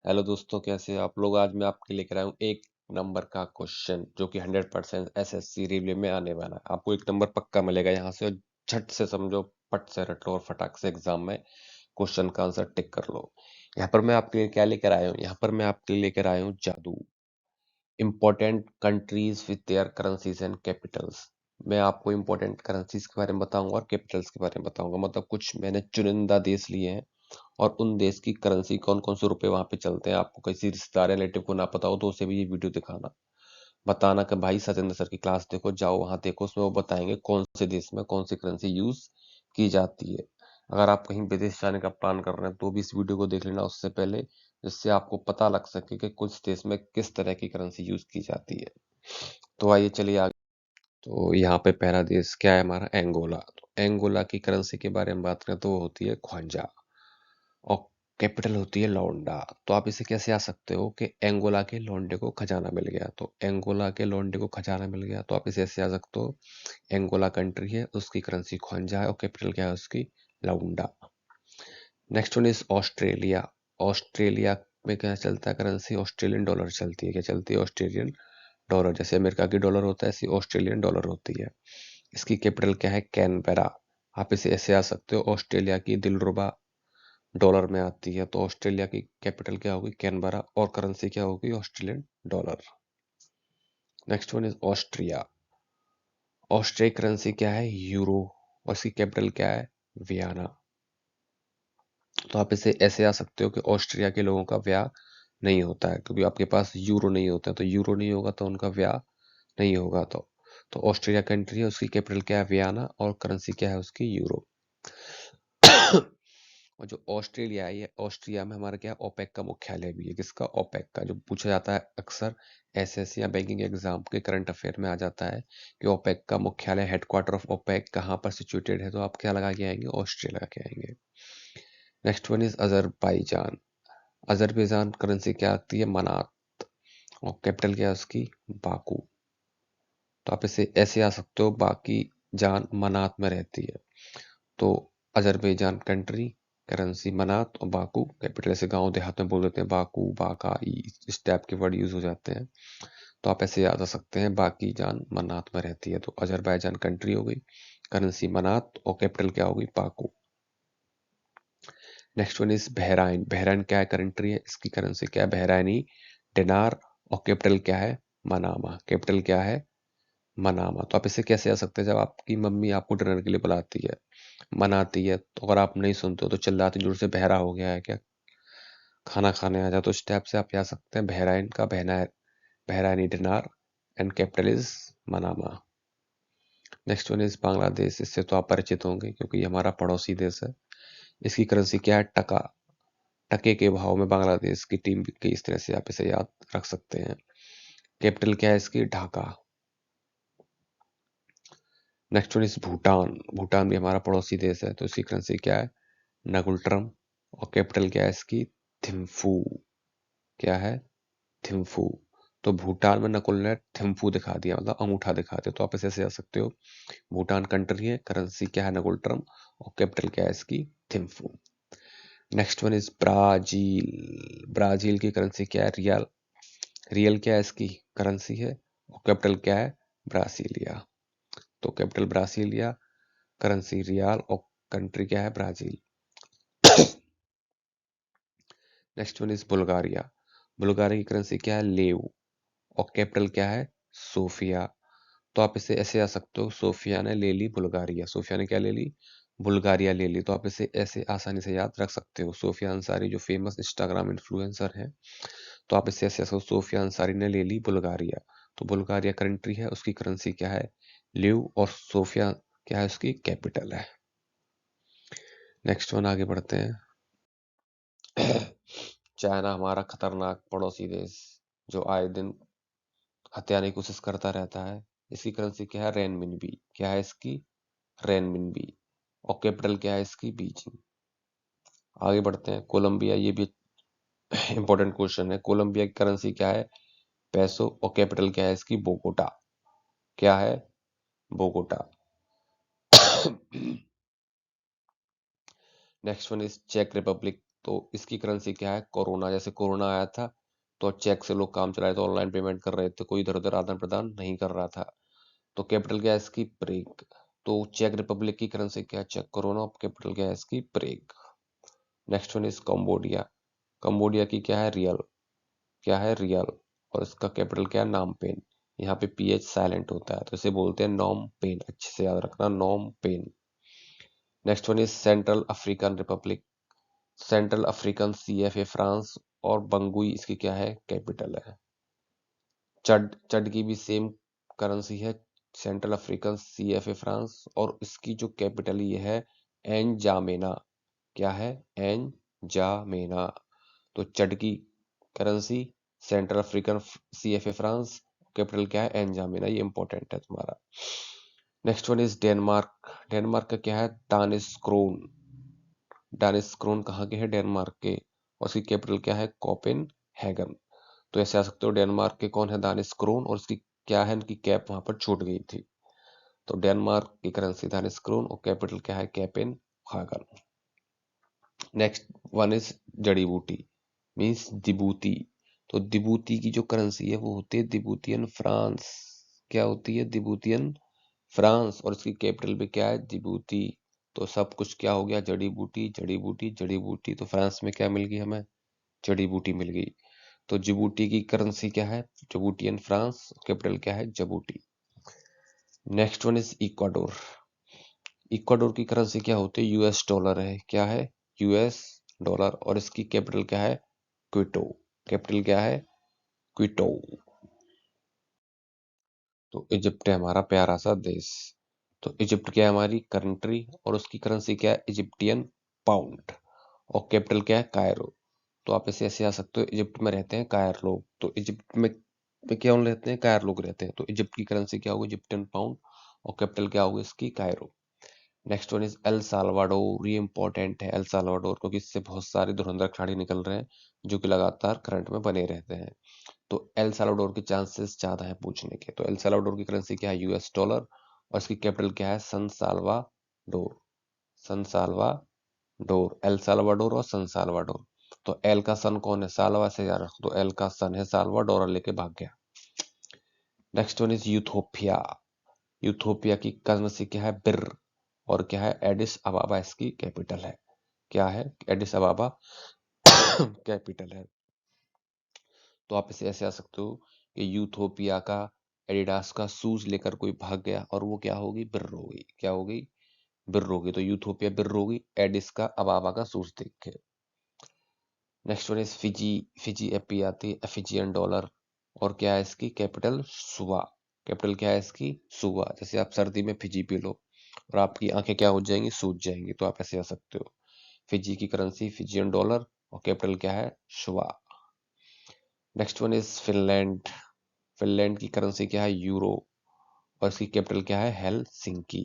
Hello दोस्तों, कैसे हैं आप लोग। आज मैं आपके लेकर आया हूँ एक नंबर का क्वेश्चन जो कि 100% एसएससी रिले में आने वाला है। आपको एक नंबर पक्का मिलेगा यहाँ से, और झट से समझो, पट से रट लो और फटाक से एग्जाम में क्वेश्चन का आंसर टिक कर लो। यहाँ पर मैं आपके लिए क्या लेकर आया हूँ, यहाँ पर मैं आपके लिए लेकर आया हूँ जादू। Important countries with their currencies and Capitals. मैं आपको इंपॉर्टेंट करेंसीज के बारे में बताऊंगा और कैपिटल्स के बारे में बताऊंगा। मतलब कुछ मैंने चुनिंदा देश लिए हैं और उन देश की करेंसी कौन कौन से रुपए वहां पे चलते हैं। आपको किसी रिश्तेदार रिलेटिव को ना पता हो तो उसे भी ये वीडियो दिखाना, बताना कि भाई सत्येंद्र सर की क्लास देखो, जाओ वहां देखो, उसमें वो बताएंगे कौन से देश में कौन सी करेंसी यूज की जाती है। अगर आप कहीं विदेश जाने का प्लान कर रहे हैं तो भी इस वीडियो को देख लेना उससे पहले, जिससे आपको पता लग सके कि कुछ देश में किस तरह की करेंसी यूज की जाती है। तो आइए चलिए आगे। तो यहाँ पे पहला देश क्या है हमारा, एंगोला। तो एंगोला की करेंसी के बारे में बात करें तो वो होती है ख्वांजा, और कैपिटल होती है लौंडा। तो आप इसे कैसे आ सकते हो कि एंगोला के लौंडे को खजाना मिल गया। तो एंगोला के लौंडे को खजाना मिल गया, तो आप इसे ऐसे आ सकते हो, एंगोला कंट्री है, उसकी करेंसी ख्वांजा है और कैपिटल क्या है उसकी, लौंडा। Next one is Australia. Australia में क्या चलता है करेंसी, ऑस्ट्रेलियन डॉलर चलती है। क्या चलती है, ऑस्ट्रेलियन डॉलर। जैसे अमेरिका की डॉलर होता है ऐसी ऑस्ट्रेलियन डॉलर होती है। इसकी कैपिटल क्या है, कैनबेरा। आप इसे ऐसे आ सकते हो, ऑस्ट्रेलिया की दिलरुबा डॉलर में आती है, तो ऑस्ट्रेलिया की कैपिटल क्या होगी, कैनबरा, और करेंसी क्या होगी, Australian dollar. Next one is Austria. Austria currency क्या है, यूरो, और इसकी कैपिटल क्या है, वियना। तो आप इसे ऐसे आ सकते हो कि ऑस्ट्रिया के लोगों का ब्याह नहीं होता है, क्योंकि आपके पास यूरो नहीं होता है, तो यूरो नहीं होगा तो उनका ब्याह नहीं होगा। तो ऑस्ट्रिया कंट्री है, उसकी कैपिटल क्या है, वियना, और करेंसी क्या है उसकी, यूरो। और जो ऑस्ट्रेलिया है, ये ऑस्ट्रिया में हमारा क्या, ओपेक का मुख्यालय भी है। किसका, ओपेक का। जो पूछा जाता है अक्सर एसएससी या बैंकिंग एग्जाम के करंट अफेयर में आ जाता है कि ओपेक का मुख्यालय, हेडक्वार्टर ऑफ ओपेक कहाँ पर सिचुएटेड है, तो आप क्या लगा के आएंगे, ऑस्ट्रिया लगा के आएंगे। Next one is Azerbaijan. Azerbaijan currency क्या आती है, मनात, और कैपिटल क्या है उसकी, बाकू। तो आप इसे ऐसे आ सकते हो, बाकी जान मनात में रहती है, तो अजरबैजान कंट्री, करेंसी मनात, और बाकू कैपिटल। ऐसे गांव देहात में बोल देते हैं बाकू, बाका, इस टाइप के वर्ड यूज हो जाते हैं। तो आप ऐसे याद आ सकते हैं, बाकी जान मनात में रहती है, तो अजरबैजान कंट्री हो गई, करेंसी मनात, और कैपिटल क्या होगी, Baku. Next one is Bahrain. Bahrain क्या है, कंट्री है, इसकी करेंसी क्या है, बहराइनी डिनार, और कैपिटल क्या है, मनामा। कैपिटल क्या है, मनामा। तो आप इसे कैसे आ सकते हैं, जब आपकी मम्मी आपको डिनर के लिए बुलाती है, मनाती है, तो अगर आप नहीं सुनते हो तो चिल्लाती जोर से, बहरा हो गया है क्या, खाना खाने आ जाओ। तो इस टाइप से आप आ सकते हैं, बहराइन का बहना, Bahraini dinar, and capital is Manama. Next one is Bangladesh. इससे तो आप परिचित होंगे क्योंकि ये हमारा पड़ोसी देश है। इसकी करेंसी क्या है, टका। टके के भाव में बांग्लादेश की टीम बिक, इस तरह से आप इसे याद रख सकते हैं। कैपिटल क्या है इसकी, Dhaka. Next one is Bhutan. Bhutan भी हमारा पड़ोसी देश है, तो इसकी करेंसी क्या है, नगुल्ट्रम, और कैपिटल क्या है इसकी, थिम्फू। क्या है, थिम्फू। तो भूटान में नकुल ने थिम्फू दिखा दिया, मतलब अंगूठा दिखा दिया, तो आप इसे ऐसे आ सकते हो, भूटान कंट्री है, करेंसी क्या है, नगुल्ट्रम, और कैपिटल क्या है इसकी, Thimphu. Next one is Brazil. Brazil की करेंसी क्या है, रियल। रियल क्या है इसकी, करेंसी है, और कैपिटल क्या है, ब्रासीलिया। तो कैपिटल ब्रासीलिया, करेंसी रियाल, और कंट्री क्या है, Brazil. Next one is Bulgaria. Bulgaria की करेंसी क्या है, लेव, और कैपिटल क्या है, सोफिया। तो आप इसे ऐसे आ सकते हो, सोफिया ने ले ली बुल्गारिया। सोफिया ने क्या ले ली, बुल्गारिया ले ली। तो आप इसे ऐसे आसानी से याद रख सकते हो, सोफिया अंसारी जो फेमस इंस्टाग्राम इन्फ्लुएंसर है, तो आप इसे ऐसे ऐसे, सोफिया अंसारी ने ले ली बुल्गारिया। तो बुल्गारिया कंट्री है, उसकी करेंसी क्या है, लिव, और सोफिया क्या है उसकी, कैपिटल है। नेक्स्ट वन आगे बढ़ते हैं। चाइना हमारा खतरनाक पड़ोसी देश, जो आए दिन हत्याने की कोशिश करता रहता है। इसकी करेंसी क्या है, रेनमिनबी। क्या है इसकी, रेनमिनबी, और कैपिटल क्या है इसकी, बीजिंग। आगे बढ़ते हैं, कोलंबिया। ये भी इंपॉर्टेंट क्वेश्चन है। कोलंबिया की करेंसी क्या है, पैसो, और कैपिटल क्या है इसकी, बोगोटा। क्या है, बोगोटा। नेक्स्ट वन इज चेक रिपब्लिक। तो इसकी करेंसी क्या है कोरोना। जैसे कोरोना आया था तो चेक से लोग काम चला रहे थे, ऑनलाइन पेमेंट कर रहे थे, कोई इधर उधर आदान प्रदान नहीं कर रहा था। तो कैपिटल क्या है इसकी प्रेग। तो चेक रिपब्लिक की करेंसी क्या है चेक कोरोना, कैपिटल क्या है इसकी Prague. Next one is Cambodia. Cambodia की क्या है रियल, क्या है रियल, और इसका कैपिटल क्या है नाम पेन। यहाँ पे पीएच साइलेंट होता है तो इसे बोलते हैं नॉम पेन, अच्छे से याद रखना Phnom Penh. Next one is Central African Republic. Central African CFA franc, और बंगुई इसकी क्या है कैपिटल है। चड चड की भी सेम करेंसी है, सेंट्रल अफ्रीकन सीएफए फ्रांस, और इसकी जो कैपिटल ये है एनजामेना। क्या है एनजामेना। तो चड की currency central African CFA France, capital क्या है एनजामेना, ये इंपॉर्टेंट है तुम्हारा। Next one is Denmark. Denmark का क्या है दानिश क्रोन। दानिश क्रोन कहाँ के हैं डेनमार्क के, और उसकी कैपिटल क्या है कोपेन हैगन। तो ऐसे आ सकते हो डेनमार्क के कौन है दानिश क्रोन, और उसकी क्या है इनकी कैप वहां पर छूट गई थी। तो डेनमार्क की करेंसी दानिश क्रोन और कैपिटल क्या है campaign Hagen. Next one is जड़ी बूटी मीन्स दिबूती। तो दिबूती की जो करेंसी है वो होती है दिबूतियन फ्रांस। क्या होती है दिबूतियन फ्रांस, और इसकी कैपिटल भी क्या है जिबूती। तो सब कुछ क्या हो गया जड़ी बूटी जड़ी बूटी जड़ी बूटी। तो फ्रांस में क्या मिल गई हमें जड़ी बूटी मिल गई। तो जिबूटी की करेंसी क्या है जिबूटियन फ्रांस, कैपिटल क्या है Djibouti. Next one is Ecuador. Ecuador की करेंसी क्या होती है यूएस डॉलर है, क्या है यूएस डॉलर, और इसकी कैपिटल क्या है क्विटो। कैपिटल क्या है क्विटो। तो इजिप्ट है हमारा प्यारा सा देश। तो इजिप्ट क्या है हमारी कंट्री, और उसकी करेंसी क्या है इजिप्टियन पाउंड, और कैपिटल क्या है कायरो। तो आप इसे ऐसे आ सकते हो इजिप्ट में रहते हैं कायर लोग, तो इजिप्ट में क्या रहते हैं कायर लोग रहते हैं। तो इजिप्ट की करेंसी क्या होगी इजिप्टियन पाउंड, और कैपिटल क्या होगी इसकी Cairo. Next one is El Salvador. ये इंपॉर्टेंट है एल साल्वाडोर, क्योंकि इससे बहुत सारे धुरंधर खिलाड़ी निकल रहे हैं जो कि लगातार करंट में बने रहते हैं। तो एल साल्वाडोर के चांसेस ज्यादा है पूछने के। तो एल साल्वाडोर की करेंसी क्या है यूएस डॉलर, और इसकी कैपिटल क्या है सन साल्वाडोर। सन साल्वाडोर एल साल्वाडोर और सन साल्वाडोर। तो एल का सन कौन है साल्वा से याद रखो, तो एल का सन है साल्वाडोर लेके भाग गया। Next one is Ethiopia. Ethiopia की करेंसी क्या है बिर, और क्या है एडिस अबाबा इसकी कैपिटल है। क्या है एडिस अबाबा कैपिटल है। तो आप इसे ऐसे आ सकते हो कि यूथोपिया का एडिडास का शूज लेकर कोई भाग गया और वो क्या होगी बिर्र होगी, क्या होगी बिर्र होगी। तो यूथोपिया बिर्र होगी एडिस का अबाबा का शूज देख के। Next one is Fiji. Fiji AP आती है एफिजियन डॉलर, और क्या है इसकी कैपिटल सुवा। कैपिटल क्या है इसकी सुवा। जैसे आप सर्दी में फिजी पी लो और आपकी आंखें क्या हो जाएंगी सूज जाएंगी, तो आप ऐसे आ सकते हो। फिजी की करेंसी फिजियन डॉलर, और कैपिटल क्या है Suva. Next one is Finland. Finland की करेंसी क्या है यूरो, और इसकी कैपिटल क्या है हेलसिंकी।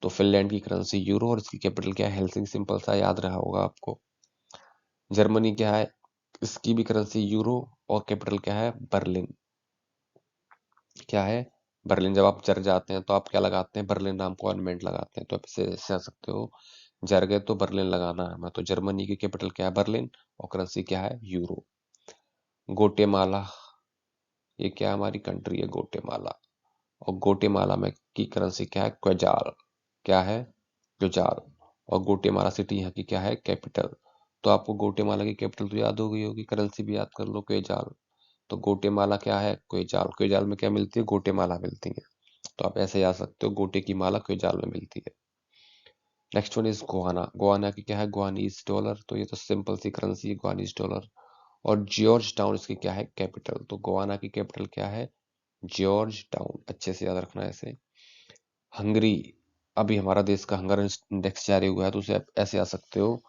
तो फिनलैंड की करेंसी यूरो और इसकी कैपिटल क्या है हेलसिंकी, सिंपल सा याद रहा होगा आपको। जर्मनी क्या है इसकी भी करेंसी यूरो, और कैपिटल क्या है बर्लिन। क्या है बर्लिन। जब आप जर जाते हैं तो आप क्या लगाते हैं बर्लिन नाम को ऑर्नामेंट लगाते हैं, तो आप इसे आ सकते हो जर गए तो बर्लिन लगाना है हमें। तो जर्मनी की कैपिटल क्या है बर्लिन, और करेंसी क्या है यूरो। गोटेमाला, ये क्या हमारी कंट्री है गोटेमाला, और गोटेमाला में की करेंसी क्या है क्वेजाल। क्या है क्वेजाल, और गोटेमाला सिटी यहाँ की क्या है कैपिटल। तो आपको गोटेमाला की कैपिटल तो याद हो गई होगी, करेंसी भी याद कर लो क्वेजाल। तो गोटेमाला क्या है क्वेजाल, क्वेजाल में क्या मिलती है गोटेमाला मिलती है। तो आप ऐसे आ सकते हो गोटे की माला क्वेजाल में मिलती है। Next one is Guana. Guana की क्या है गुआनीज डॉलर, तो ये तो सिंपल सी करेंसी है गुआनीज डॉलर। और जॉर्ज टाउन इसकी क्या है कैपिटल। तो गुआना की कैपिटल क्या है जॉर्ज टाउन, अच्छे से याद रखना है ऐसे। हंगरी, अभी हमारा देश का हंगर इंडेक्स जारी हुआ है, तो उसे आप ऐसे आ सकते हो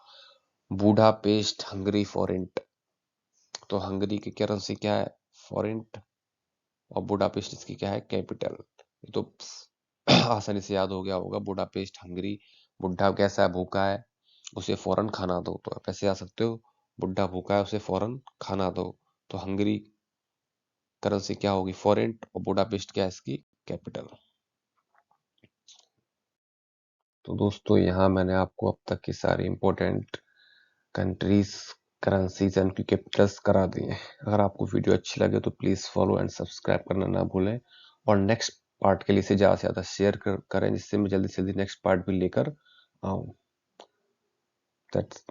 बूडापेस्ट हंगरी फॉरेंट। तो हंगरी की करेंसी क्या है फॉरेंट, और बुडापेस्ट इसकी क्या है कैपिटल। ये तो आसानी से याद हो गया होगा बुडापेस्ट हंगरी। बुढ़ा कैसा है भूखा है उसे फौरन खाना दो, तो आप ऐसे आ सकते हो बुढ़ा भूखा है उसे फौरन खाना दो। तो हंगरी करेंसी क्या होगी फॉरेंट, और बुडापेस्ट क्या है इसकी कैपिटल। तो दोस्तों यहाँ मैंने आपको अब तक की सारी इंपॉर्टेंट कंट्रीज, करेंसीज एंड उनकी कैपिटल्स करा दिए। अगर आपको वीडियो अच्छी लगे तो प्लीज़ फॉलो एंड सब्सक्राइब करना ना भूलें, और नेक्स्ट पार्ट के लिए इसे ज़्यादा से ज़्यादा शेयर करें, जिससे मैं जल्दी से जल्दी नेक्स्ट पार्ट भी लेकर आऊँ। दैट्स